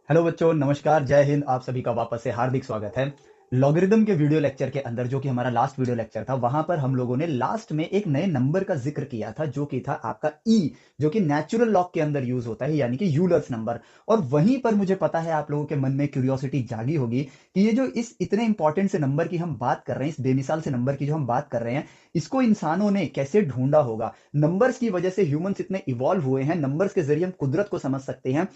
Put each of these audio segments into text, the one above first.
Hello बच्चों, नमस्कार, जय हिंद। आप सभी का वापस से हार्दिक स्वागत है। लॉगरिदम के वीडियो लेक्चर के अंदर, जो कि हमारा लास्ट वीडियो लेक्चर था, वहां पर हम लोगों ने लास्ट में एक नए नंबर का जिक्र किया था, जो कि था आपका ई, जो कि नेचुरल लॉग के अंदर यूज होता है, यानी कि यूलर्स नंबर। और वहीं पर मुझे पता है आप लोगों के मन में क्यूरियोसिटी जागी होगी कि ये जो इस इतने इंपॉर्टेंट से नंबर की हम बात कर रहे हैं, इस बेमिसाल से नंबर की जो हम बात कर रहे हैं, इसको इंसानों ने कैसे ढूंढा होगा। नंबर्स की वजह से ह्यूमंस इतने इवॉल्व हुए हैं, नंबर्स के जरिए हम कुदरत को समझ सकते हैं,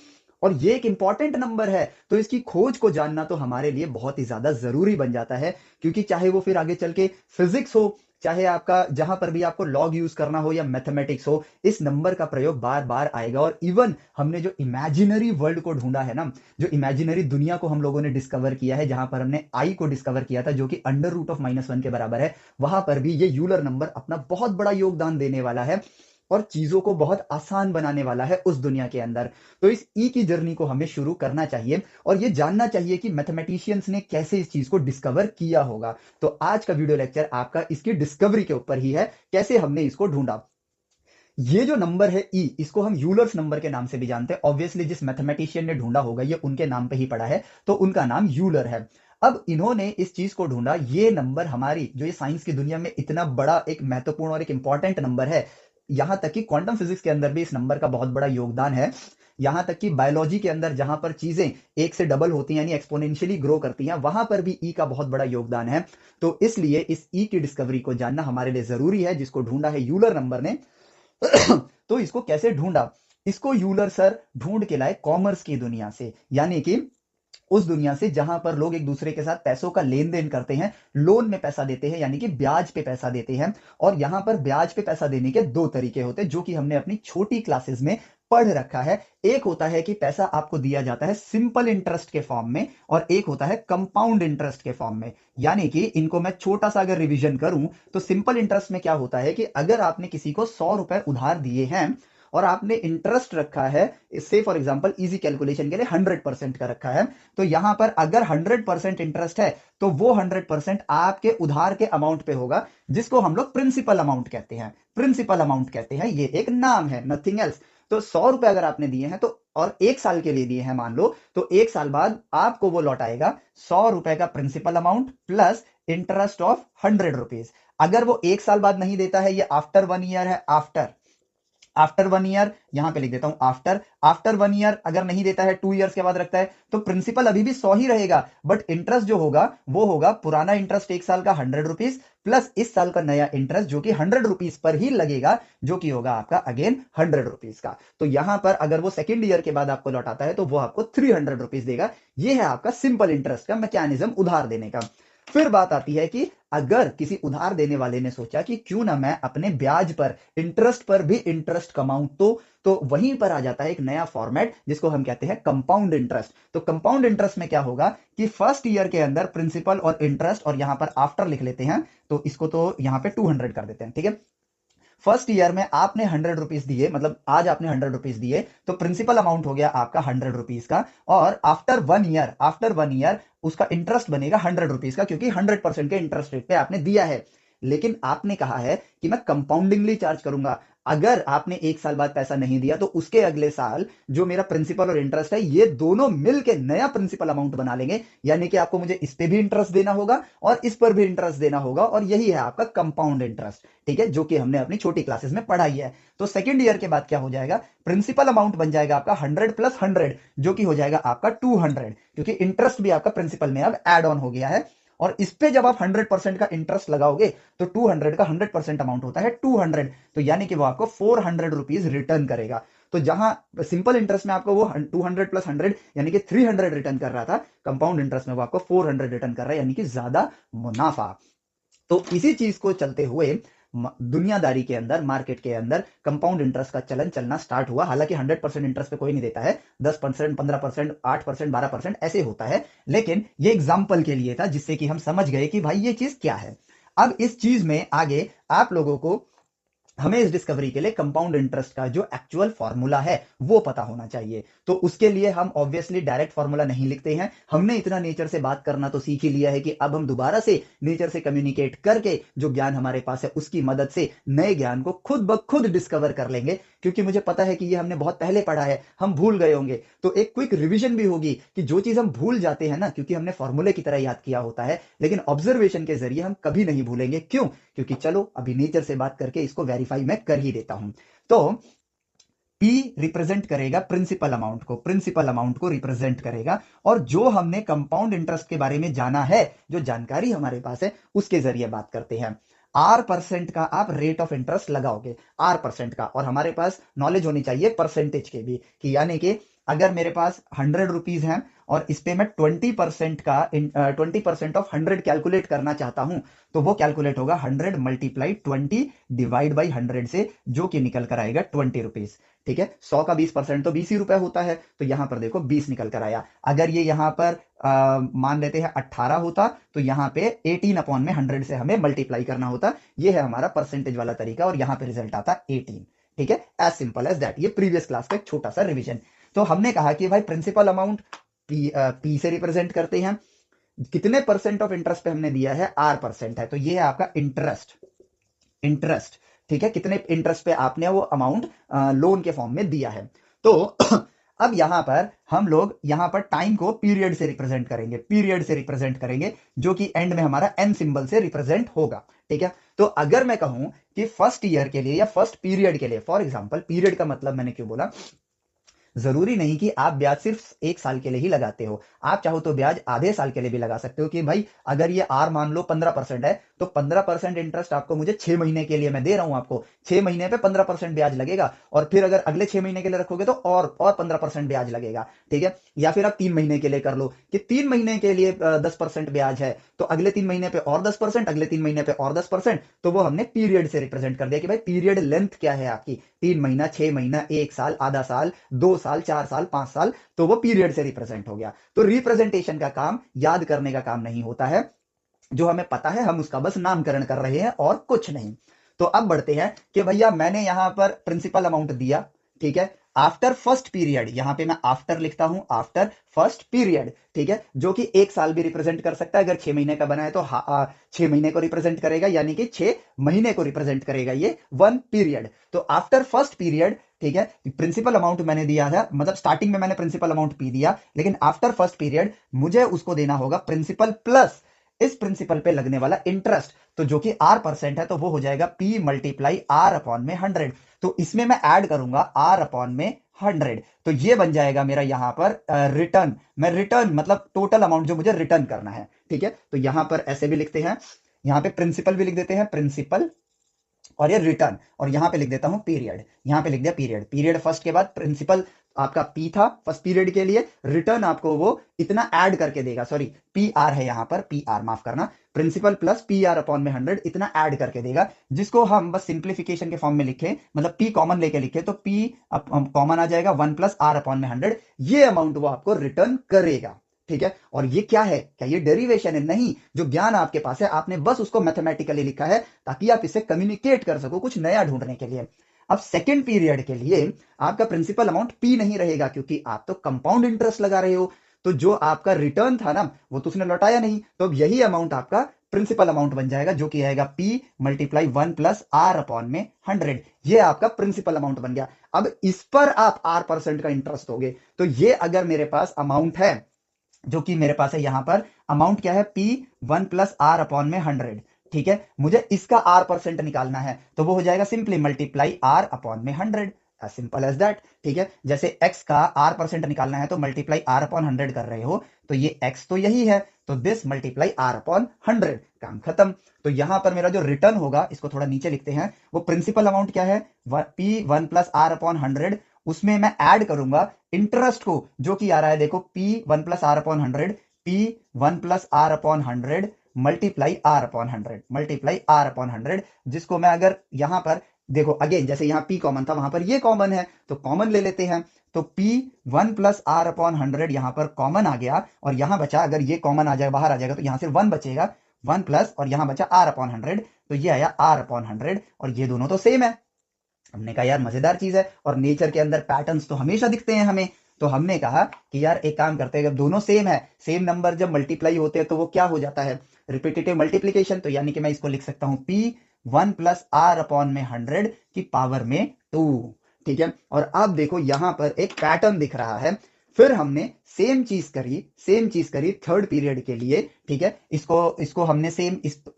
और ये एक इंपॉर्टेंट नंबर है, तो इसकी खोज को जानना तो हमारे लिए बहुत ही ज्यादा जरूरी बन जाता है। क्योंकि चाहे वो फिर आगे चल के फिजिक्स हो, चाहे आपका जहां पर भी आपको लॉग यूज करना हो या मैथमेटिक्स हो, इस नंबर का प्रयोग बार बार आएगा। और इवन हमने जो इमेजिनरी वर्ल्ड को ढूंढा है ना, जो इमेजिनरी दुनिया को हम लोगों ने डिस्कवर किया है, जहां पर हमने आई को डिस्कवर किया था, जो कि अंडर रूट ऑफ -1 के बराबर है, वहां पर भी ये यूलर नंबर अपना बहुत बड़ा योगदान देने वाला है और चीजों को बहुत आसान बनाने वाला है उस दुनिया के अंदर। तो इस ई की जर्नी को हमें शुरू करना चाहिए और ये जानना चाहिए कि मैथमेटिशियंस ने कैसे इस चीज को डिस्कवर किया होगा। तो आज का वीडियो लेक्चर आपका इसकी डिस्कवरी के ऊपर ही है, कैसे हमने इसको ढूंढा। ये जो नंबर है ई, इसको हम यूलर्स नंबर के नाम से भी जानते हैं। ऑब्वियसली जिस मैथमेटिशियन ने ढूंढा होगा ये उनके नाम पे ही पड़ा है, तो उनका नाम यूलर है। अब इन्होंने इस चीज को ढूंढा, ये नंबर हमारी जो ये साइंस की दुनिया में इतना बड़ा एक महत्वपूर्ण और एक इंपॉर्टेंट नंबर है, यहां तक कि क्वांटम फिजिक्स के अंदर भी इस नंबर का बहुत बड़ा योगदान है। यहां तक कि बायोलॉजी के अंदर जहां पर चीजें एक से डबल होती हैं, यानी एक्सपोनेंशियली ग्रो करती हैं, वहां पर भी ई का बहुत बड़ा योगदान है। तो इसलिए इस ई की डिस्कवरी को जानना हमारे लिए जरूरी है, जिसको ढूंढा है यूलर नंबर ने। तो इसको कैसे ढूंढा? इसको यूलर सर ढूंढ के लाए कॉमर्स की दुनिया से, यानी कि उस दुनिया से जहां पर लोग एक दूसरे के साथ पैसों का लेन देन करते हैं, लोन में पैसा देते हैं, यानी कि ब्याज पे पैसा देते हैं। और यहां पर ब्याज पे पैसा देने के दो तरीके होते हैं, जो कि हमने अपनी छोटी क्लासेस में पढ़ रखा है। एक होता है कि पैसा आपको दिया जाता है सिंपल इंटरेस्ट के फॉर्म में, और एक होता है कंपाउंड इंटरेस्ट के फॉर्म में। यानी कि इनको मैं छोटा सा अगर रिवीजन करूं, तो सिंपल इंटरेस्ट में क्या होता है कि अगर आपने किसी को 100 रुपए उधार दिए हैं और आपने इंटरेस्ट रखा है, से फॉर एग्जांपल इजी कैलकुलेशन के लिए 100% का रखा है, तो यहां पर अगर 100% इंटरेस्ट है, तो वो 100% आपके उधार के अमाउंट पे होगा, जिसको हम लोग प्रिंसिपल अमाउंट कहते हैं। प्रिंसिपल अमाउंट कहते हैं, ये एक नाम है, नथिंग एल्स। तो 100 रुपए अगर आपने दिए हैं तो, और 1 साल के लिए दिए हैं मान लो, तो 1 साल बाद आपको वो लौटाएगा 100 रुपए का principal amount plus interest of 100 rupees. अगर वो 1 साल बाद नहीं देता है, ये आफ्टर 1 ईयर है, आफ्टर आफ्टर 1 ईयर, यहां पे लिख देता हूं आफ्टर आफ्टर 1 ईयर अगर नहीं देता है, 2 ईयर्स के बाद रखता है, तो प्रिंसिपल अभी भी 100 ही रहेगा, बट इंटरेस्ट जो होगा वो होगा पुराना इंटरेस्ट 1 साल का 100 रुपीज प्लस इस साल का नया इंटरेस्ट, जो कि 100 रुपीज पर ही लगेगा, जो कि होगा आपका अगेन 100 रुपीज का। तो यहां पर अगर वो सेकेंड ईयर के बाद आपको लौटाता है, तो वो आपको 300 रुपीज देगा। ये है आपका सिंपल इंटरेस्ट का मैकेनिज्म उधार देने का। फिर बात आती है कि अगर किसी उधार देने वाले ने सोचा कि क्यों ना मैं अपने ब्याज पर, इंटरेस्ट पर भी इंटरेस्ट कमाऊं, तो वहीं पर आ जाता है एक नया फॉर्मेट, जिसको हम कहते हैं कंपाउंड इंटरेस्ट। तो कंपाउंड इंटरेस्ट में क्या होगा कि फर्स्ट ईयर के अंदर प्रिंसिपल और इंटरेस्ट, और यहां पर आफ्टर लिख लेते हैं, तो इसको तो यहां पे 200 कर देते हैं, ठीक है। फर्स्ट ईयर में आपने 100 रुपीज दिए, मतलब आज आपने 100 रुपीज दिए, तो प्रिंसिपल अमाउंट हो गया आपका 100 रुपीज का। और आफ्टर 1 ईयर उसका इंटरेस्ट बनेगा 100 रुपीज का, क्योंकि 100% के इंटरेस्ट रेट पे आपने दिया है। लेकिन आपने कहा है कि मैं कंपाउंडिंगली चार्ज करूंगा। अगर आपने 1 साल बाद पैसा नहीं दिया, तो उसके अगले साल जो मेरा प्रिंसिपल और इंटरेस्ट है, ये दोनों मिलके नया प्रिंसिपल अमाउंट बना लेंगे। यानी कि आपको मुझे इस पे भी इंटरेस्ट देना होगा और इस पर भी इंटरेस्ट देना होगा, और यही है आपका कंपाउंड इंटरेस्ट, ठीक है, जो कि हमने अपनी छोटी क्लासेस में पढ़ाई है। तो सेकेंड ईयर के बाद क्या हो जाएगा, प्रिंसिपल अमाउंट बन जाएगा आपका 100 + 100, जो कि हो जाएगा आपका 200, क्योंकि इंटरेस्ट भी आपका प्रिंसिपल में अब एड ऑन हो गया है। और इस पे जब आप 100% का इंटरेस्ट लगाओगे, तो 200 का 100% अमाउंट होता है 200, तो यानी कि वो आपको 400 रुपीज रिटर्न करेगा। तो जहां सिंपल इंटरेस्ट में आपको वो 200 + 100 यानी कि 300 रिटर्न कर रहा था, कंपाउंड इंटरेस्ट में वो आपको 400 रिटर्न कर रहा है, यानी कि ज्यादा मुनाफा। तो इसी चीज को चलते हुए दुनियादारी के अंदर, मार्केट के अंदर कंपाउंड इंटरेस्ट का चलन चलना स्टार्ट हुआ। हालांकि 100% इंटरेस्ट पे कोई नहीं देता है, 10%, 15%, 8%, 12% ऐसे होता है, लेकिन ये एग्जाम्पल के लिए था, जिससे कि हम समझ गए कि भाई ये चीज क्या है। अब इस चीज में आगे आप लोगों को हमें इस डिस्कवरी के लिए कंपाउंड इंटरेस्ट का जो एक्चुअल फॉर्मूला है वो पता होना चाहिए। तो उसके लिए हम ऑब्वियसली डायरेक्ट फॉर्मूला नहीं लिखते हैं। हमने इतना नेचर से बात करना तो सीख ही लिया है कि अब हम दोबारा से नेचर से कम्युनिकेट करके जो ज्ञान हमारे पास है उसकी मदद से नए ज्ञान को खुद ब खुद डिस्कवर कर लेंगे, क्योंकि मुझे पता है कि ये हमने बहुत पहले पढ़ा है, हम भूल गए होंगे। तो एक क्विक रिवीजन भी होगी कि जो चीज हम भूल जाते हैं ना, क्योंकि हमने फॉर्मूले की तरह याद किया होता है, लेकिन ऑब्जर्वेशन के जरिए हम कभी नहीं भूलेंगे। क्यों? क्योंकि चलो अभी नेचर से बात करके इसको वेरीफाई मैं कर ही देता हूं। तो P रिप्रेजेंट करेगा प्रिंसिपल अमाउंट को रिप्रेजेंट करेगा। और जो हमने कंपाउंड इंटरेस्ट के बारे में जाना है, जो जानकारी हमारे पास है, उसके जरिए बात करते हैं। R% का आप रेट ऑफ इंटरेस्ट लगाओगे, R% का। और हमारे पास नॉलेज होनी चाहिए परसेंटेज के भी, कि यानी कि अगर मेरे पास 100 रुपीज हैं और इस पे मैं 20% ऑफ 100 कैलकुलेट करना चाहता हूं, तो वो कैलकुलेट होगा 100 मल्टीप्लाई 20 डिवाइड बाई 100 से, जो कि निकल कर आएगा 20 रुपीज। ठीक है, 100 का 20% तो 20 ही रुपए होता है, तो यहां पर देखो 20 निकल कर आया। अगर ये यहां पर मान लेते हैं 18 होता, तो यहां पे 18 अपॉन में 100 से हमें मल्टीप्लाई करना होता। ये है हमारा परसेंटेज वाला तरीका, और यहां पे रिजल्ट आता 18। ठीक है, एज सिंपल एज दैट। ये प्रीवियस क्लास का एक छोटा सा रिवीजन। तो हमने कहा कि भाई प्रिंसिपल अमाउंट पी से रिप्रेजेंट करते हैं। कितने परसेंट ऑफ इंटरेस्ट पे हमने दिया है? R% है, तो ये है आपका इंटरेस्ट। ठीक है, कितने इंटरेस्ट पे आपने वो अमाउंट लोन के फॉर्म में दिया है। तो अब यहां पर हम लोग यहां पर टाइम को पीरियड से रिप्रेजेंट करेंगे, जो कि एंड में हमारा एन सिंबल से रिप्रेजेंट होगा। ठीक है, तो अगर मैं कहूं कि फर्स्ट ईयर के लिए या फर्स्ट पीरियड के लिए, फॉर एग्जांपल पीरियड का मतलब मैंने क्यों बोला, जरूरी नहीं कि आप ब्याज सिर्फ 1 साल के लिए ही लगाते हो। आप चाहो तो ब्याज आधे साल के लिए भी लगा सकते हो, कि भाई अगर ये आर मान लो 15% है, तो 15% इंटरेस्ट आपको मुझे 6 महीने के लिए मैं दे रहा हूं आपको, 6 महीने पे 15% ब्याज लगेगा, और फिर अगर अगले 6 महीने के लिए रखोगे तो और 15% ब्याज लगेगा। ठीक है, या फिर आप 3 महीने के लिए कर लो कि 3 महीने के लिए 10% ब्याज है, तो अगले 3 महीने पे और 10%, अगले 3 महीने पे और 10%। तो वो हमने पीरियड से रिप्रेजेंट कर दिया कि भाई पीरियड लेंथ क्या है आपकी, 3 महीना, 6 महीना, 1 साल, आधा साल, 2 साल, 4 साल, 5 साल, तो वो पीरियड से रिप्रेजेंट हो गया। तो रिप्रेजेंटेशन का काम याद करने का काम नहीं होता है, जो हमें पता है हम उसका बस नामकरण कर रहे हैं और कुछ नहीं। तो अब बढ़ते हैं कि भैया मैंने यहां पर प्रिंसिपल अमाउंट दिया। ठीक है, आफ्टर फर्स्ट पीरियड, यहां पे मैं आफ्टर लिखता हूं, आफ्टर फर्स्ट पीरियड। ठीक है, जो कि 1 साल भी रिप्रेजेंट कर सकता है। अगर 6 महीने का बना है तो 6 महीने को रिप्रेजेंट करेगा, यानी कि 6 महीने को रिप्रेजेंट करेगा ये 1 पीरियड। तो आफ्टर फर्स्ट पीरियड, ठीक है, प्रिंसिपल अमाउंट मैंने दिया था, मतलब स्टार्टिंग में मैंने प्रिंसिपल अमाउंट पी दिया, लेकिन आफ्टर फर्स्ट पीरियड मुझे उसको देना होगा प्रिंसिपल प्लस इस प्रिंसिपल पे लगने वाला इंटरेस्ट। तो जो कि R% है, तो वो हो जाएगा P मल्टीप्लाई R अपॉन में 100। तो इसमें मैं ऐड करूंगा R अपॉन में 100, तो ये बन जाएगा मेरा यहां पर रिटर्न। मैं रिटर्न मतलब टोटल अमाउंट जो मुझे रिटर्न करना है। ठीक है, तो यहां पर ऐसे भी लिखते हैं, यहां पे प्रिंसिपल भी लिख देते हैं, प्रिंसिपल, और ये रिटर्न, और यहां पे लिख देता हूं पीरियड। यहां पे लिख दिया पीरियड फर्स्ट के बाद प्रिंसिपल आपका पी था फर्स्ट पीरियड के लिए, रिटर्न आपको वो इतना ऐड करके देगा, सॉरी पी आर है यहां पर, पी आर माफ करना, principal plus P R upon में 100 इतना ऐड करके देगा, जिसको हम बस सिंप्लीफिकेशन के फॉर्म में लिखे, मतलब पी कॉमन लेके लिखे, तो पी कॉमन आ जाएगा 1 प्लस आर अपॉन में 100। ये अमाउंट वो आपको रिटर्न करेगा। ठीक है, और ये क्या है? क्या ये डेरिवेशन है? नहीं, जो ज्ञान आपके पास है आपने बस उसको मैथमेटिकली लिखा है, ताकि आप इसे कम्युनिकेट कर सको कुछ नया ढूंढने के लिए। अब सेकेंड पीरियड के लिए आपका प्रिंसिपल अमाउंट पी नहीं रहेगा, क्योंकि आप तो कंपाउंड इंटरेस्ट लगा रहे हो, तो जो आपका रिटर्न था ना वो तो उसने लौटाया नहीं, तो अब यही अमाउंट आपका प्रिंसिपल अमाउंट बन जाएगा, जो कि आएगा P multiply 1 plus R upon में 100। ये आपका प्रिंसिपल अमाउंट बन गया। अब इस पर आप R% का इंटरेस्ट दोगे, तो ये अगर मेरे पास अमाउंट है, जो कि मेरे पास है यहां पर अमाउंट क्या है, P 1 प्लस आर अपॉन में 100। ठीक है, मुझे इसका R% निकालना है, तो वो हो जाएगा सिंपली मल्टीप्लाई आर अपॉन में 100, एज सिंपल एज दैट। ठीक है, जैसे x का R% निकालना है तो मल्टीप्लाई आर अपॉन 100 कर रहे हो, तो ये x तो यही है, तो दिस मल्टीप्लाई आर अपॉन 100, काम खत्म। तो यहां पर मेरा जो रिटर्न होगा, इसको थोड़ा नीचे लिखते हैं, वो प्रिंसिपल अमाउंट क्या है, P 1 प्लस आर अपॉन 100, उसमें मैं ऐड करूंगा इंटरेस्ट को, जो कि आ रहा है देखो P 1 plus R upon 100, P 1 plus R upon 100 multiply R upon 100, जिसको मैं अगर यहां पर देखो अगेन, जैसे यहां P कॉमन था वहां पर ये कॉमन है, तो कॉमन ले लेते हैं, तो P 1 प्लस आर अपॉन 100 यहां पर कॉमन आ गया, और यहां बचा, अगर ये कॉमन आ जाए बाहर आ जाएगा, तो यहां से 1 बचेगा, 1 प्लस, और यहां बचा आर अपॉन 100, तो ये आया आर अपॉन 100, और ये दोनों तो सेम है। हमने कहा यार मजेदार चीज है, और नेचर के अंदर पैटर्न्स तो हमेशा दिखते हैं हमें। तो हमने कहा कि यार एक काम करते हैं, जब दोनों सेम है, सेम नंबर जब मल्टीप्लाई होते हैं तो वो क्या हो जाता है, रिपीटेटिव मल्टीप्लीकेशन। तो यानी कि मैं इसको लिख सकता हूं पी 1+r/100 की पावर में 2। ठीक है, और अब देखो यहां पर एक पैटर्न दिख रहा है। फिर हमने सेम चीज करी थर्ड पीरियड के लिए। ठीक है, इसको इसको हमने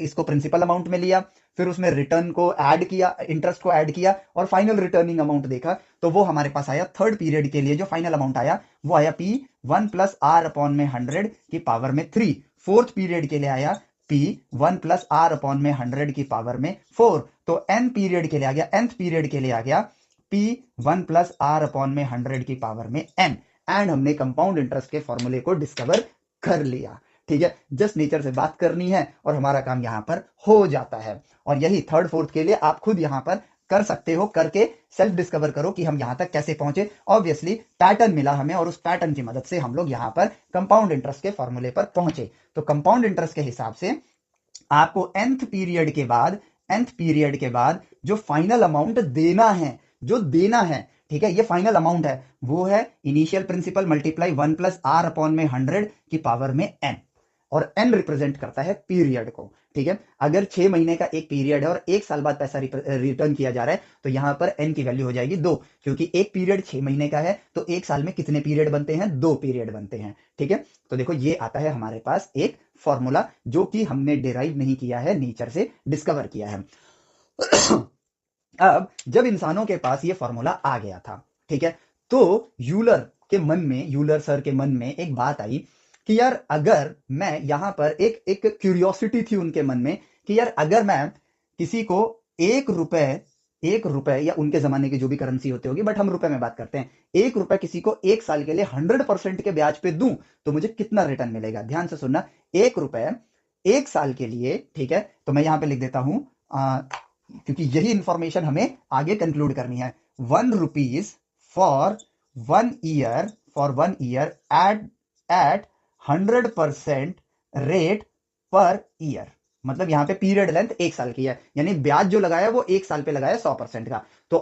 इसको प्रिंसिपल अमाउंट में लिया, फिर उसमें रिटर्न को ऐड किया, इंटरेस्ट को ऐड किया, और फाइनल रिटर्निंग अमाउंट देखा, तो वो हमारे पास आया थर्ड पीरियड के लिए जो फाइनल अमाउंट आया वो आया पी 1+r/100 की पावर में 3। फोर्थ पीरियड के लिए आया पी 1+r/100 की पावर में 4। तो एन पीरियड के लिए आ गया, nth पीरियड के लिए आ गया पी 1+r/100 की पावर में n। एंड हमने कंपाउंड इंटरेस्ट के फॉर्मूले को डिस्कवर कर लिया। ठीक है, जस्ट नेचर से बात करनी है और हमारा काम यहां पर हो जाता है। और यही थर्ड फोर्थ के लिए आप खुद यहां पर कर सकते हो, करके सेल्फ डिस्कवर करो कि हम यहां तक कैसे पहुंचे। ऑब्वियसली पैटर्न मिला हमें, और उस पैटर्न की मदद से हम लोग यहां पर कंपाउंड इंटरेस्ट के फॉर्मूले पर पहुंचे। तो कंपाउंड इंटरेस्ट के हिसाब से आपको nth पीरियड के बाद जो फाइनल अमाउंट देना है, ठीक है, ये फाइनल अमाउंट है, वो है इनिशियल प्रिंसिपल मल्टीप्लाई 1+r/100 की पावर में n। और n रिप्रेजेंट करता है पीरियड को। ठीक है, अगर 6 महीने का एक पीरियड है और 1 साल बाद पैसा रिटर्न किया जा रहा है, तो यहां पर n की वैल्यू हो जाएगी 2, क्योंकि एक पीरियड 6 महीने का है, तो एक साल में कितने पीरियड बनते हैं, 2 पीरियड बनते हैं। ठीक है, तो देखो ये आता है हमारे पास एक फॉर्मूला, जो कि हमने डिराइव नहीं किया है, नेचर से डिस्कवर किया है। अब जब इंसानों के पास ये फॉर्मूला आ गया था, ठीक है, तो यूलर सर के मन में एक बात आई कि यार अगर मैं यहां पर एक क्यूरियोसिटी थी उनके मन में कि यार अगर मैं किसी को 1 रुपए या उनके जमाने की जो भी करेंसी होती होगी, बट हम रुपए में बात करते हैं, 1 रुपए किसी को 1 साल के लिए 100% के ब्याज पे दूं तो मुझे कितना रिटर्न मिलेगा। ध्यान से सुनना, 1 रुपए 1 साल के लिए, ठीक है, तो मैं यहां पे लिख देता हूं, क्योंकि यही इंफॉर्मेशन हमें आगे कंक्लूड करनी है। 1 rupees for 1 year at 100% rate per year. मतलब यहां पे पीरियड लेंथ 1 साल की है, यानी ब्याज जो लगाया वो 1 साल पे लगाया 100% का। तो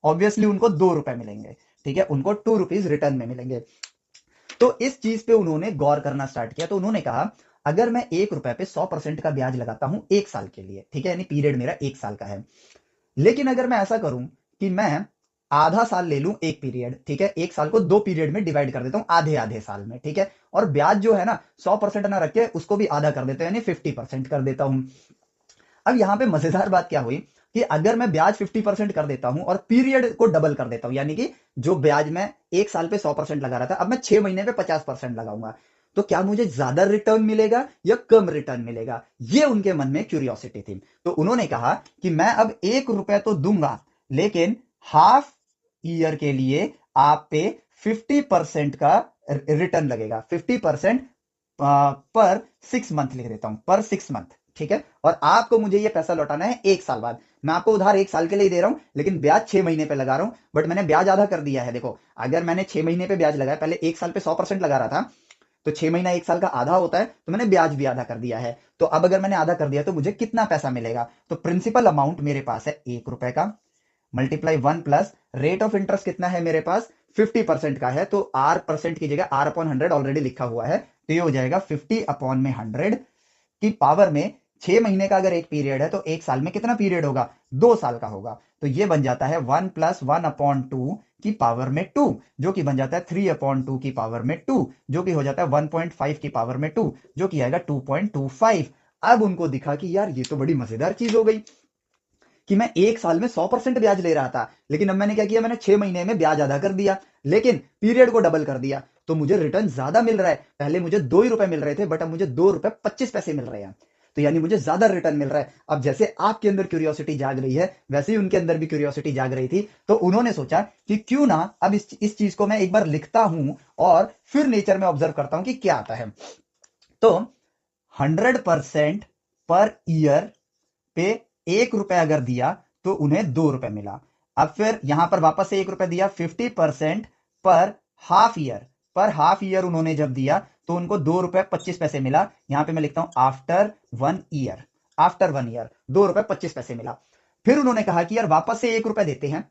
ऑब्वियसली उनको 2 रुपए मिलेंगे। ठीक है, उनको 2 रुपीज रिटर्न में मिलेंगे। तो इस चीज पे उन्होंने गौर करना स्टार्ट किया। तो उन्होंने कहा अगर मैं 1 रुपए पे 100% का ब्याज लगाता हूं 1 साल के लिए, ठीक है, यानी पीरियड मेरा 1 साल का है, लेकिन अगर मैं ऐसा करूं कि मैं आधा साल ले लूं एक पीरियड, ठीक है, 1 साल को 2 पीरियड में डिवाइड कर देता हूं आधे आधे साल में, ठीक है, और ब्याज जो है ना 100% ना रख के उसको भी आधा कर देता हूं, यानी 50% कर देता हूं। अब यहां पे मजेदार बात क्या हुई कि अगर मैं ब्याज 50% कर देता हूं और पीरियड को डबल कर देता हूं, यानी कि जो ब्याज मैं 1 साल पे 100% लगा रहा था, अब मैं 6 महीने पे 50% लगाऊंगा, तो क्या मुझे ज्यादा रिटर्न मिलेगा या कम रिटर्न मिलेगा, ये उनके मन में क्यूरियोसिटी थी। तो उन्होंने कहा कि मैं अब 1 रुपए तो दूंगा, लेकिन हाफ ईयर के लिए आप पे 50% का रिटर्न लगेगा। 50% पर 6 मंथ लिख देता हूं, पर 6 मंथ, ठीक है, और आपको मुझे ये पैसा लौटाना है 1 साल बाद। मैं आपको उधार 1 साल के लिए दे रहा हूं, लेकिन ब्याज 6 महीने पे लगा रहा हूं, बट मैंने ब्याज आधा कर दिया है। देखो, अगर मैंने 6 महीने पे ब्याज लगाया, पहले 1 साल पे 100% लगा रहा था, तो 6 महीना 1 साल का आधा होता है, तो मैंने ब्याज भी आधा कर दिया है। तो अब अगर मैंने आधा कर दिया तो मुझे कितना पैसा मिलेगा, तो प्रिंसिपल अमाउंट मेरे पास है 1 रुपए का, multiply 1 plus rate of interest कितना है मेरे पास, 50% का है, तो आर परसेंट की जगह r/100 ऑलरेडी लिखा हुआ है, तो ये हो जाएगा 50/100 की पावर में 6 महीने का अगर एक पीरियड है, तो 1 साल में कितना पीरियड होगा, 2 साल का होगा। तो ये बन जाता है 1+1/2 की पावर में 2, जो कि बन जाता है 3/2 की पावर में 2, जो कि हो जाता है 1.5 की पावर में 2, जो कि आएगा 2.25। अब उनको दिखा कि यार ये तो बड़ी मजेदार चीज हो गई कि मैं 1 साल में 100% ब्याज ले रहा था, लेकिन अब मैंने क्या किया, मैंने 6 महीने में ब्याज आधा कर दिया, लेकिन पीरियड को डबल कर दिया, तो मुझे रिटर्न ज्यादा मिल रहा है। पहले मुझे 2 ही रुपए मिल रहे थे, बट अब मुझे 2 रुपए 25 पैसे मिल रहे हैं, तो यानी मुझे ज्यादा रिटर्न मिल रहा है। अब जैसे आपके अंदर क्यूरियोसिटी जाग रही है, वैसे ही उनके अंदर भी क्यूरियोसिटी जाग रही थी। तो उन्होंने सोचा कि क्यों ना अब इस चीज को मैं एक बार लिखता हूं और फिर नेचर में ऑब्जर्व करता हूं कि क्या आता है। तो 100% पर ईयर पे 1 रुपए अगर दिया तो उन्हें 2 रुपए मिला। अब फिर यहां पर वापस से 1 रुपए दिया, 50% पर हाफ ईयर उन्होंने जब दिया तो उनको 2 रुपए 25 पैसे मिला। यहां पे मैं लिखता हूं आफ्टर 1 ईयर, 2 रुपए 25 पैसे मिला। फिर उन्होंने कहा कि यार वापस से 1 रुपए देते हैं,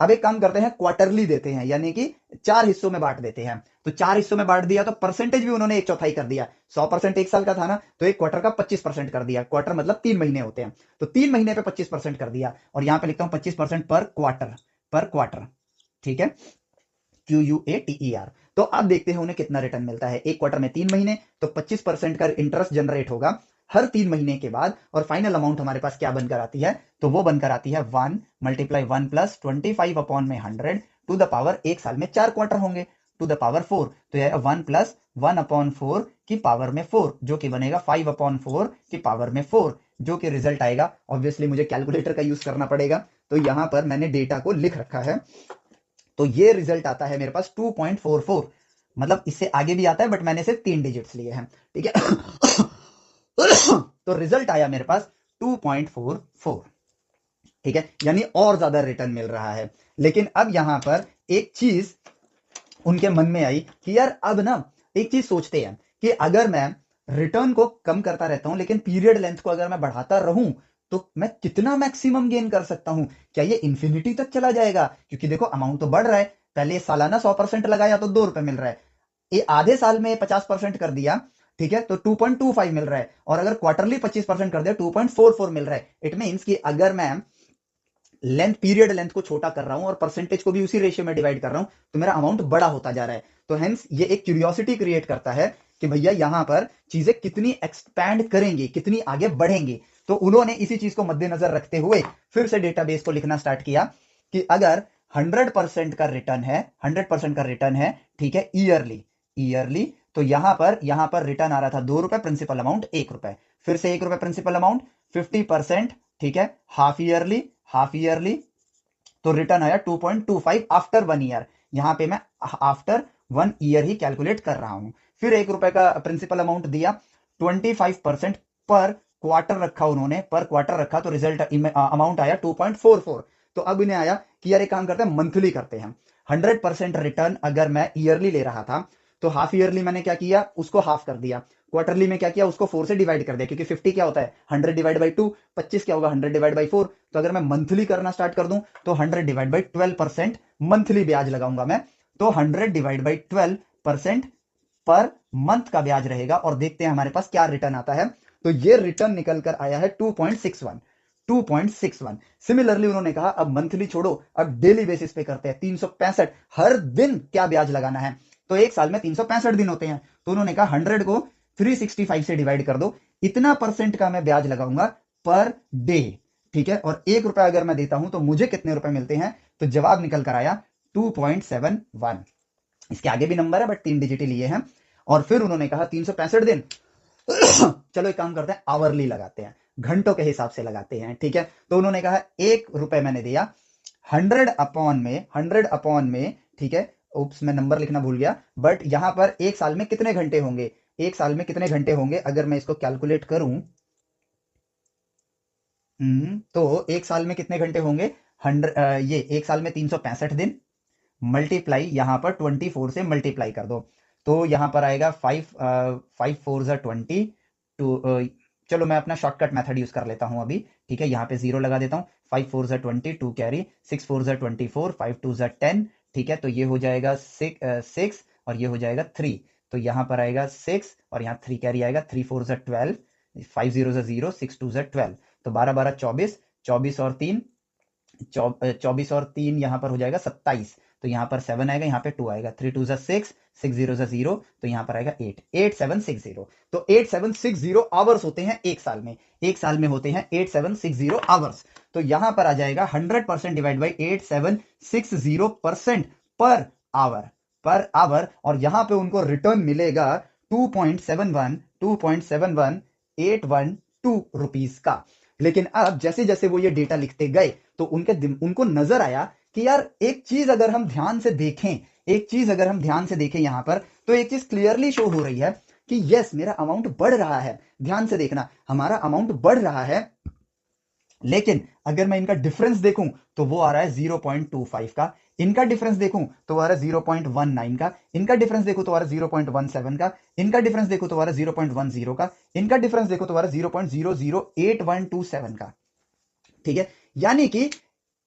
अब एक काम करते हैं, क्वार्टरली देते हैं, यानी कि 4 हिस्सों में बांट देते हैं। तो 4 हिस्सों में बांट दिया तो परसेंटेज भी उन्होंने 1/4 कर दिया। 100% एक साल का था ना, तो एक क्वार्टर का 25% कर दिया। क्वार्टर मतलब 3 महीने होते हैं, तो 3 महीने पे 25% कर दिया। और यहां पे लिखता हूं 25% पर क्वार्टर, पर क्वार्टर, ठीक है, QUATER। तो अब देखते हैं उन्हें कितना रिटर्न मिलता है। एक क्वार्टर में 3 महीने, तो 25% का इंटरेस्ट जनरेट होगा हर 3 महीने के बाद। और फाइनल अमाउंट हमारे पास क्या बनकर आती है, तो वो बनकर आती है 1 मल्टीप्लाई 1 प्लस 25 अपॉन में 100 टू द पावर, एक साल में 4 क्वार्टर होंगे, टू द पावर 4। तो यह 1 प्लस 1 अपॉन 4 की पावर में 4, जो कि बनेगा 5 अपॉन 4 की पावर में 4, जो कि रिजल्ट आएगा। ऑब्वियसली मुझे कैलकुलेटर का यूज करना पड़ेगा, तो यहां पर मैंने डेटा को लिख रखा है। तो ये रिजल्ट आता है मेरे पास 2.44, मतलब इससे आगे भी आता है बट मैंने सिर्फ 3 डिजिट्स लिए हैं, ठीक है। तो रिजल्ट आया मेरे पास 2.44, ठीक है, यानी और ज्यादा रिटर्न मिल रहा है। लेकिन अब यहां पर एक चीज उनके मन में आई कि यार अब ना एक चीज सोचते हैं कि अगर मैं रिटर्न को कम करता रहता हूं लेकिन पीरियड लेंथ को अगर मैं बढ़ाता रहूं, तो मैं कितना मैक्सिमम गेन कर सकता हूं? क्या ये इंफिनिटी तक चला जाएगा? क्योंकि देखो अमाउंट तो बढ़ रहा है, पहले सालाना 100% लगाया तो 2 रुपए मिल रहा है, ये आधे साल में 50% कर दिया, ठीक है, तो 2.25 मिल रहा है। और अगर क्वार्टरली 25% कर दिया 2.44 मिल रहा है। इट मीन्स कि अगर मैं लेंथ, पीरियड लेंथ को छोटा कर रहा हूं और परसेंटेज को भी उसी रेशियो में डिवाइड कर रहा हूं, तो मेरा अमाउंट बड़ा होता जा रहा है। तो हेंस ये एक क्यूरियोसिटी क्रिएट करता है कि भैया यहां पर चीजें कितनी एक्सपैंड करेंगी, कितनी आगे बढ़ेंगी। तो उन्होंने इसी चीज को मद्देनजर रखते हुए फिर से डेटाबेस को लिखना स्टार्ट किया कि अगर 100% का रिटर्न है, 100% का रिटर्न है, ठीक है, ईयरली, ईयरली, तो यहां पर रिटर्न आ रहा था 2 रुपए, प्रिंसिपल अमाउंट 1 रुपए, फिर से 1 रुपए प्रिंसिपल अमाउंट, 50%, ठीक है, हाफ ईयरली, हाफ ईयरली, तो रिटर्न आया 2.25 आफ्टर 1 ईयर। यहां पे मैं आफ्टर 1 ईयर ही कैलकुलेट कर रहा हूं। फिर 1 रुपए का प्रिंसिपल अमाउंट दिया, 25% पर क्वार्टर रखा उन्होंने, पर क्वार्टर रखा, तो रिजल्ट अमाउंट आया 2.44। तो अब इन्हें आया कि यार एक काम करते हैं, मंथली करते हैं। 100% रिटर्न अगर मैं ईयरली ले रहा था, तो हाफ ईयरली मैंने क्या किया, उसको हाफ कर दिया। क्वार्टरली में क्या किया, उसको 4 से डिवाइड कर दिया, क्योंकि 50 क्या होता है 100 डिवाइड बाई 2, 25 क्या होगा 100 डिवाइड बाई 4। तो अगर मैं मंथली करना स्टार्ट कर दूं, तो 100 डिवाइड बाई 12% मंथली ब्याज लगाऊंगा मैं। तो 100 डिवाइड बाई 12% पर मंथ का ब्याज रहेगा। और देखते हैं हमारे पास क्या रिटर्न आता है। तो ये रिटर्न निकल कर आया है 2.61, 2.61। सिमिलरली उन्होंने कहा अब मंथली छोड़ो, अब डेली बेसिस पे करते हैं, 365 हर दिन क्या ब्याज लगाना है। तो एक साल में 365 दिन होते हैं, तो उन्होंने कहा 100 को 365 से डिवाइड कर दो, इतना परसेंट का मैं ब्याज लगाऊंगा पर डे, ठीक है। और 1 रुपए अगर मैं देता हूं तो मुझे कितने रुपए मिलते हैं? तो जवाब निकल कर आया 2.71। इसके आगे भी नंबर है बट 3 डिजिट ही लिए हैं। और फिर उन्होंने कहा 365 दिन, चलो एक काम करते हैं, आवरली लगाते हैं, घंटों के हिसाब से लगाते हैं, ठीक है। तो उन्होंने कहा 1 रुपए मैंने दिया, 100 अपॉन में, ठीक है, उप्स मैं नंबर लिखना भूल गया, बट यहां पर एक साल में कितने घंटे होंगे, एक साल में कितने घंटे होंगे अगर मैं इसको कैलकुलेट करूं, तो एक साल में कितने घंटे होंगे, 100, ये एक साल में 365 दिन, मल्टीप्लाई यहां पर 24 से मल्टीप्लाई कर दो, तो यहां पर आएगा 5 4 टू, चलो मैं अपना शॉर्टकट मेथड यूज कर लेता हूं अभी, ठीक है, यहां पे 0 लगा देता हूं। 5 4 20, 2 कैरी, 6 4 24, 5 2 10, ठीक है, तो ये हो जाएगा 6 और ये हो जाएगा 3, तो यहां पर आएगा 6 और यहाँ 3 कैरी आएगा, 3 4 12, 5 0 0, 6 2 12, तो 12 12 24, 24 और 3, 24 और 3 यहां पर हो जाएगा 27, तो यहां पर 7 आएगा, यहां पे 2 आएगा, 3 2 6, 6 0 0, तो यहां पर आएगा 8, 8760। तो 8760 आवर्स होते हैं एक साल में, एक साल में होते हैं 8760 आवर्स। तो यहां पर आ जाएगा 100% divide by 8760% per hour, per hour. और यहां पे उनको रिटर्न मिलेगा 2.71, 2.71812 रुपीज का। लेकिन अब जैसे जैसे वो ये डेटा लिखते गए, तो उनको नजर आया कि यार एक चीज अगर हम ध्यान से देखें, एक चीज अगर हम ध्यान से देखें यहां पर, तो एक चीज क्लियरली शो हो रही है कि यस मेरा अमाउंट बढ़ रहा है। ध्यान से देखना, हमारा अमाउंट बढ़ रहा है, लेकिन अगर मैं इनका डिफरेंस देखूं तो वो आ रहा है 0.25 का, इनका डिफरेंस देखूं तो आ रहा है 0.19 का, इनका डिफरेंस देखो तो आ रहा है 0.17 का, इनका डिफरेंस देखो तो आ रहा है 0.10 का, इनका डिफरेंस देखो तो आ रहा है 0.008127 का, ठीक है। यानी कि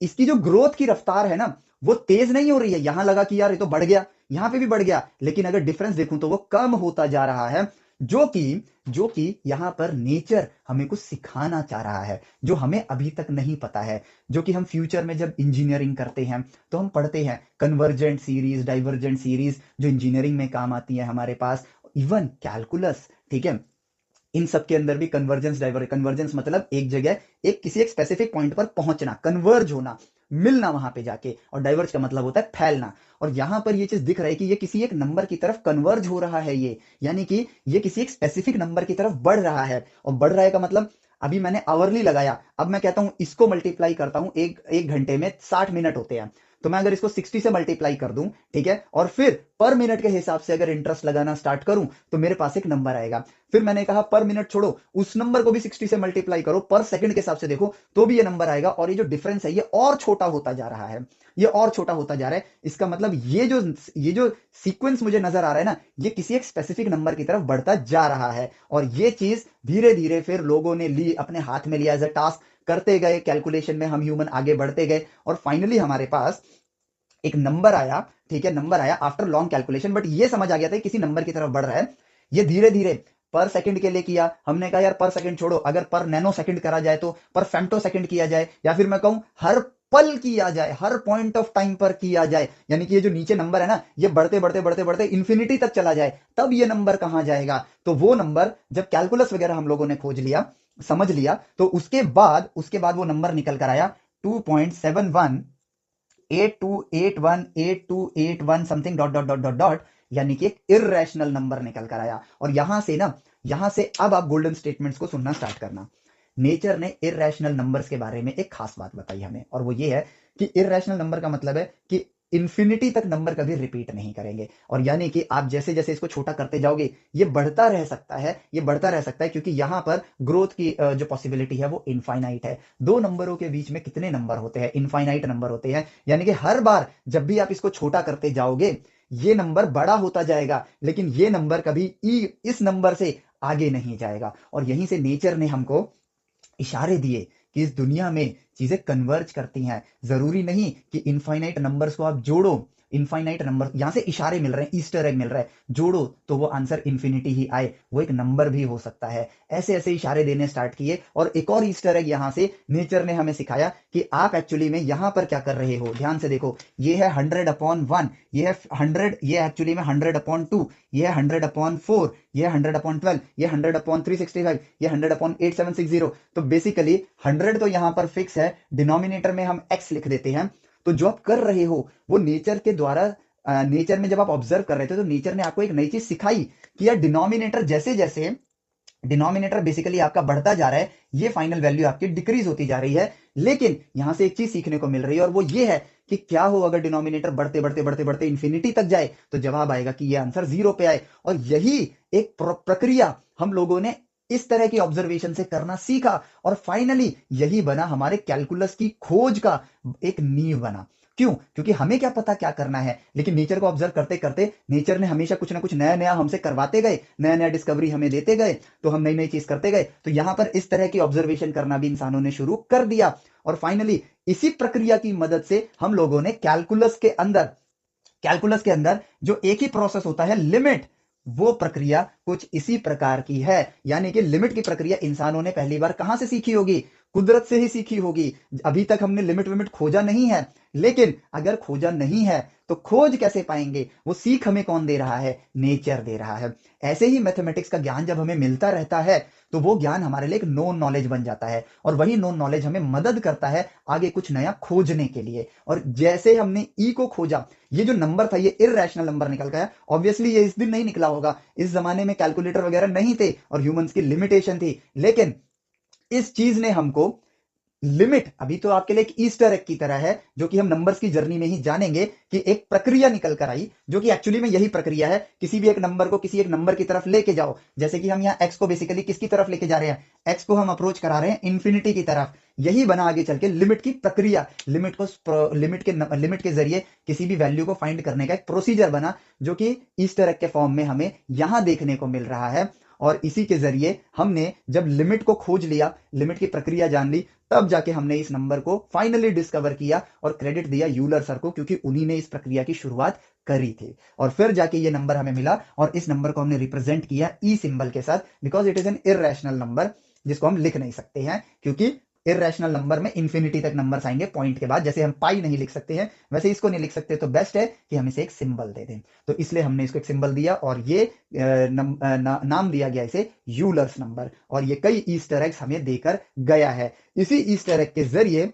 इसकी जो ग्रोथ की रफ्तार है ना, वो तेज नहीं हो रही है। यहां लगा कि यार ये तो बढ़ गया, यहां पे भी बढ़ गया, लेकिन अगर डिफरेंस देखूं तो वो कम होता जा रहा है। जो कि यहां पर नेचर हमें कुछ सिखाना चाह रहा है, जो हमें अभी तक नहीं पता है, जो कि हम फ्यूचर में जब इंजीनियरिंग करते हैं तो हम पढ़ते हैं कन्वर्जेंट सीरीज, डाइवर्जेंट सीरीज, जो इंजीनियरिंग में काम आती है हमारे पास, इवन कैलकुलस, ठीक है। इन सब के अंदर भी कन्वर्जेंस, कन्वर्जेंस मतलब एक जगह किसी एक स्पेसिफिक पॉइंट पर पहुंचना, कन्वर्ज होना, मिलना वहां पे जाके, और डाइवर्ज का मतलब होता है फैलना। और यहां पर ये चीज दिख रहा है कि ये किसी एक नंबर की तरफ कन्वर्ज हो रहा है, ये यानी कि ये किसी एक स्पेसिफिक नंबर की तरफ बढ़ रहा है। और बढ़ रहा है का मतलब, अभी मैंने आवरली लगाया, अब मैं कहता हूं इसको मल्टीप्लाई करता हूं, एक घंटे में 60 मिनट होते हैं, तो मैं अगर इसको 60 से मल्टीप्लाई कर दूं, ठीक है, और फिर पर मिनट के हिसाब से अगर इंटरेस्ट लगाना स्टार्ट करूं, तो मेरे पास एक नंबर आएगा। फिर मैंने कहा पर मिनट छोड़ो, उस नंबर को भी 60 से मल्टीप्लाई करो, पर सेकंड के हिसाब से देखो तो भी ये नंबर आएगा, और ये जो डिफरेंस है ये और छोटा होता जा रहा है, ये और छोटा होता जा रहा है। इसका मतलब ये जो सीक्वेंस मुझे नजर आ रहा है ना, ये किसी एक स्पेसिफिक नंबर की तरफ बढ़ता जा रहा है। और ये चीज धीरे धीरे फिर लोगों ने ली, अपने हाथ में लिया एज अ टास्क, करते गए कैलकुलेशन में, हम ह्यूमन आगे बढ़ते गए, और फाइनली हमारे पास एक नंबर आया, ठीक है, नंबर आया आफ्टर लॉन्ग कैलकुलेशन। बट ये समझ आ गया था कि किसी नंबर की तरफ बढ़ रहा है। ये धीरे धीरे पर सेकंड के लिए किया, हमने कहा यार पर सेकंड छोड़ो, अगर पर नैनो सेकंड करा जाए, तो पर फेम्टो सेकंड किया जाए, या फिर मैं कहूं हर पल किया जाए, हर पॉइंट ऑफ टाइम पर किया जाए, यानी कि ये जो नीचे नंबर है ना, ये बढ़ते बढ़ते बढ़ते बढ़ते इंफिनिटी तक चला जाए, तब ये नंबर कहां जाएगा। तो वो नंबर जब कैलकुलस वगैरह हम लोगों ने खोज लिया, समझ लिया, तो उसके बाद वो नंबर निकल कर आया 2.71 8281 something dot dot dot dot dot, यानी कि एक इरेशनल नंबर निकल कर आया। और यहां से अब आप गोल्डन स्टेटमेंट्स को सुनना स्टार्ट करना। नेचर ने इरेशनल नंबर्स के बारे में एक खास बात बताई हमें, और वो ये है कि इरेशनल नंबर का मतलब है कि इन्फिनिटी तक नंबर कभी रिपीट नहीं करेंगे। और यानी कि आप जैसे जैसे इसको छोटा करते जाओगे, ये बढ़ता रह सकता है, ये बढ़ता रह सकता है, क्योंकि यहां पर ग्रोथ की जो पॉसिबिलिटी है वो इनफाइनाइट है। दो नंबरों के बीच में कितने नंबर होते हैं? इनफाइनाइट नंबर होते हैं। यानी कि हर बार जब भी आप इसको छोटा करते जाओगे, ये नंबर बड़ा होता जाएगा, लेकिन ये नंबर कभी इस नंबर से आगे नहीं जाएगा। और यहीं से नेचर ने हमको इशारे दिए कि इस दुनिया में चीजें कन्वर्ज करती हैं। जरूरी नहीं कि इनफाइनाइट नंबर्स को आप जोड़ो, इनफाइनाइट नंबर, यहां से इशारे मिल रहे हैं, ईस्टर एग मिल रहा है, जोड़ो तो वो आंसर इन्फिनिटी ही आए, वो एक नंबर भी हो सकता है। ऐसे ऐसे इशारे देने स्टार्ट किए, और एक और ईस्टर एग यहां से नेचर ने हमें सिखाया कि आप एक्चुअली में यहां पर क्या कर रहे हो। ध्यान से देखो, ये है 100/1, ये है 100, ये एक्चुअली में 100/2, ये है 100/4, ये 100/12, ये 100/365, ये 100/8760। तो बेसिकली 100 तो यहां पर फिक्स है, डिनोमिनेटर में हम x लिख देते हैं। तो जो आप कर रहे हो वो नेचर के द्वारा, नेचर में जब आप ऑब्जर्व कर रहे थे, तो नेचर ने आपको एक नई चीज सिखाई कि यार डिनोमिनेटर जैसे जैसे, डिनोमिनेटर बेसिकली आपका बढ़ता जा रहा है, ये फाइनल वैल्यू आपकी डिक्रीज होती जा रही है। लेकिन यहां से एक चीज सीखने को मिल रही है, और वो ये है कि क्या हो अगर डिनोमिनेटर बढ़ते बढ़ते बढ़ते बढ़ते इंफिनिटी तक जाए, तो जवाब आएगा कि ये आंसर 0 पे आए। और यही एक प्रक्रिया हम लोगों ने इस तरह की ऑब्जर्वेशन से करना सीखा, और फाइनली यही बना हमारे कैलकुलस की खोज का एक नींव बना। क्यों? क्योंकि हमें क्या पता क्या करना है, लेकिन नेचर को ऑब्जर्व करते करते नेचर ने हमेशा कुछ ना कुछ नया नया हमसे करवाते गए, नया नया डिस्कवरी हमें देते गए, तो हम नई नई चीज करते गए। तो यहां पर इस तरह की ऑब्जर्वेशन करना भी इंसानों ने शुरू कर दिया, और फाइनली इसी प्रक्रिया की मदद से हम लोगों ने कैलकुलस के अंदर जो एक ही प्रोसेस होता है, लिमिट, वो प्रक्रिया कुछ इसी प्रकार की है। यानी कि लिमिट की प्रक्रिया इंसानों ने पहली बार कहां से सीखी होगी? कुदरत से ही सीखी होगी। अभी तक हमने लिमिट विमिट खोजा नहीं है, लेकिन अगर खोजा नहीं है तो खोज कैसे पाएंगे? वो सीख हमें कौन दे रहा है? नेचर दे रहा है। ऐसे ही मैथमेटिक्स का ज्ञान जब हमें मिलता रहता है, तो वो ज्ञान हमारे लिए एक नोन नॉलेज बन जाता है, और वही नोन नॉलेज हमें मदद करता है आगे कुछ नया खोजने के लिए। और जैसे हमने ई को खोजा, ये जो नंबर था ये इरेशनल नंबर निकल गया। ऑब्वियसली ये इस दिन नहीं निकला होगा, इस जमाने में कैलकुलेटर वगैरह नहीं थे और ह्यूमंस की लिमिटेशन थी, लेकिन इस चीज ने हमको लिमिट, अभी तो आपके लिए एक ईस्टर एग की तरह है, जो कि हम नंबर्स की जर्नी में ही जानेंगे कि एक प्रक्रिया निकल कर आई, जो कि एक्चुअली में यही प्रक्रिया है। किसी भी एक नंबर को किसी एक नंबर की तरफ लेके जाओ, जैसे कि हम यहाँ एक्स को बेसिकली किसकी तरफ लेके जा रहे हैं? एक्स को हम अप्रोच करा रहे हैं इंफिनिटी की तरफ। यही बना आगे चल के लिमिट की प्रक्रिया, लिमिट के जरिए किसी भी वैल्यू को फाइंड करने का एक प्रोसीजर बना, जो कि ईस्टर एग के फॉर्म में हमें यहां देखने को मिल रहा है। और इसी के जरिए हमने जब लिमिट को खोज लिया, लिमिट की प्रक्रिया जान ली, तब जाके हमने इस नंबर को फाइनली डिस्कवर किया और क्रेडिट दिया यूलर सर को, क्योंकि उन्हीं ने इस प्रक्रिया की शुरुआत करी थी। और फिर जाके ये नंबर हमें मिला और इस नंबर को हमने रिप्रेजेंट किया ई सिंबल के साथ, because it is an irrational number जिसको हम लिख नहीं सकते हैं, क्योंकि इररेशनल नंबर में इन्फिनिटी तक नंबर्स आएंगे पॉइंट के बाद। जैसे हम पाई नहीं लिख सकते हैं वैसे इसको नहीं लिख सकते, तो बेस्ट है कि हम इसे एक सिंबल दे दें। तो इसलिए हमने इसको एक सिंबल दिया और ये नाम दिया गया इसे यूलर्स नंबर। और ये कई ईस्टर एग्स हमें देकर गया है। इसी ईस्टर एग के जरिए,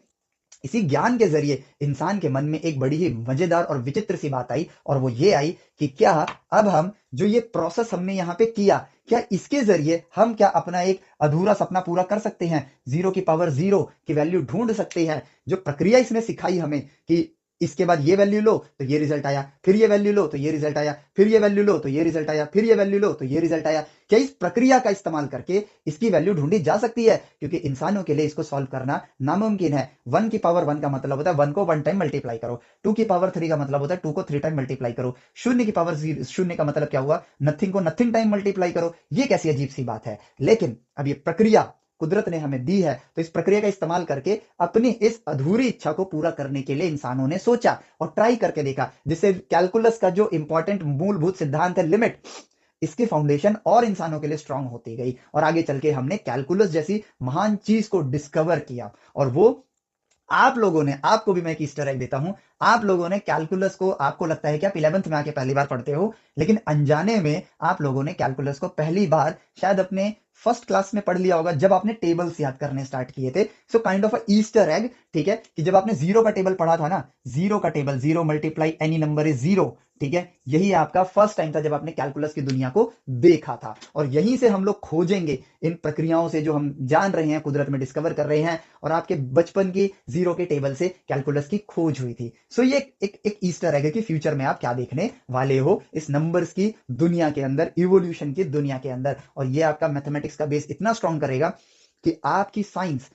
इसी ज्ञान के जरिए इंसान के मन में एक बड़ी ही मजेदार और विचित्र सी बात आई, और वो ये आई कि क्या अब हम जो ये प्रोसेस हमने यहाँ पे किया, क्या इसके जरिए हम क्या अपना एक अधूरा सपना पूरा कर सकते हैं, 0 की पावर 0 की वैल्यू ढूंढ सकते हैं। जो प्रक्रिया इसने सिखाई हमें कि इसके बाद ये वैल्यू लो तो ये रिजल्ट आया, फिर ये वैल्यू लो तो ये रिजल्ट आया, फिर ये वैल्यू लो तो ये रिजल्ट आया, फिर ये वैल्यू लो तो ये रिजल्ट आया, क्या इस प्रक्रिया का इस्तेमाल करके इसकी वैल्यू ढूंढी जा सकती है? क्योंकि इंसानों के लिए इसको सॉल्व करना नामुमकिन है। 1 की पावर 1 का मतलब होता है 1 को 1 टाइम मल्टीप्लाई करो, 2 की पावर 3 का मतलब होता है 2 को 3 टाइम मल्टीप्लाई करो, 0 की पावर 0 का मतलब क्या हुआ, नथिंग को नथिंग टाइम मल्टीप्लाई करो। ये कैसी अजीब सी बात है। लेकिन अब ये प्रक्रिया कुदरत ने हमें दी है, तो इस प्रक्रिया का इस्तेमाल करके अपनी इस अधूरी इच्छा को पूरा करने के लिए इंसानों ने सोचा और ट्राई करके देखा, जिससे कैलकुलस का जो इंपॉर्टेंट मूलभूत सिद्धांत है लिमिट, इसकी फाउंडेशन और इंसानों के लिए स्ट्रांग होती गई। और आगे चल के हमने कैलकुलस जैसी महान चीज को डिस्कवर किया। और वो आप लोगों ने, आपको भी मैं एक ईस्टर एग देता हूं, आप लोगों ने कैलकुलस को, आपको लगता है कि आप 11th में आके पहली बार पढ़ते हो, लेकिन अनजाने में आप लोगों ने कैलकुलस को पहली बार शायद अपने फर्स्ट क्लास में पढ़ लिया होगा, जब आपने टेबल्स याद करने स्टार्ट किए थे। So kind of a Easter egg, ठीक है, कि जब आपने जीरो का टेबल पढ़ा था ना, जीरो का table, 0 multiply any number is 0, ठीक है, यही आपका फर्स्ट टाइम था जब आपने कैलकुलस की दुनिया को देखा था। और यहीं से हम लोग खोजेंगे इन प्रक्रियाओं से जो हम जान रहे हैं, कुदरत में डिस्कवर कर रहे हैं, और आपके बचपन की जीरो के टेबल से कैलकुलस की खोज हुई थी। सो ये एक ईस्टर एग है कि फ्यूचर में आप क्या देखने वाले हो इस नंबर्स की दुनिया के अंदर, इवोल्यूशन की दुनिया के अंदर। और ये आपका मैथमेटिक्स का बेस इतना स्ट्रांग करेगा कि आपकी साइंस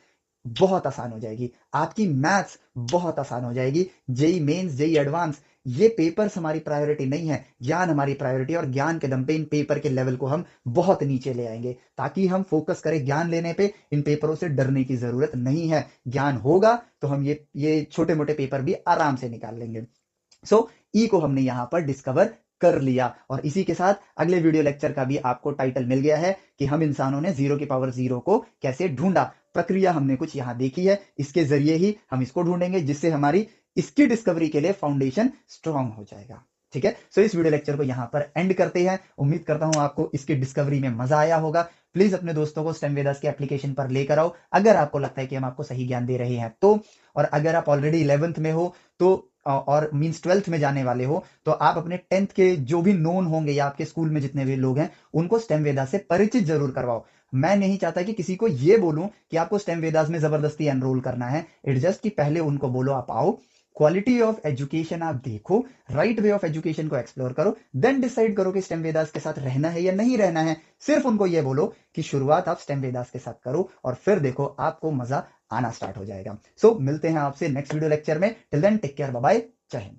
बहुत आसान हो जाएगी, आपकी मैथ्स बहुत आसान हो जाएगी। जेई मेंस, जेई एडवांस, ये पेपर्स हमारी प्रायोरिटी नहीं है, ज्ञान हमारी प्रायोरिटी। और ज्ञान के दम पे इन पेपर के लेवल को हम बहुत नीचे ले आएंगे, ताकि हम फोकस करें ज्ञान लेने पे। इन पेपरों से डरने की जरूरत नहीं है, ज्ञान होगा तो हम ये छोटे मोटे पेपर भी आराम से निकाल लेंगे। सो ई को हमने यहां पर डिस्कवर कर लिया। और इसी के साथ अगले वीडियो लेक्चर का भी आपको टाइटल मिल गया है कि हम इंसानों ने 0 की पावर 0 को कैसे ढूंढा। प्रक्रिया हमने कुछ यहां देखी है, इसके जरिए ही हम इसको ढूंढेंगे, जिससे हमारी इसकी डिस्कवरी के लिए फाउंडेशन स्ट्रांग हो जाएगा। ठीक है, सो इस वीडियो लेक्चर को यहां पर एंड करते हैं। उम्मीद करता हूं आपको इसकी डिस्कवरी में मजा आया होगा। प्लीज अपने दोस्तों को स्टेम वेदास के एप्लीकेशन पर लेकर आओ, अगर आपको लगता है कि हम आपको सही ज्ञान दे रहे हैं तो। और अगर आप ऑलरेडी 11th में हो तो, और मींस 12th में जाने वाले हो, तो आप अपने 10th के जो भी नोन होंगे या आपके स्कूल में जितने भी लोग हैं, उनको स्टेम वेदास से परिचित जरूर करवाओ। मैं नहीं चाहता कि किसी को यह बोलूं कि आपको स्टेम वेदास में जबरदस्ती एनरोल करना है। इट्स जस्ट कि पहले उनको बोलो आप आओ, क्वालिटी ऑफ एजुकेशन आप देखो, राइट वे ऑफ एजुकेशन को एक्सप्लोर करो, देन डिसाइड करो कि स्टेम वेदास के साथ रहना है या नहीं रहना है। सिर्फ उनको यह बोलो कि शुरुआत आप स्टेम वेदास के साथ करो, और फिर देखो आपको मजा आना स्टार्ट हो जाएगा। सो मिलते हैं आपसे नेक्स्ट वीडियो लेक्चर में। Till then take care, bye bye, जय हिंद।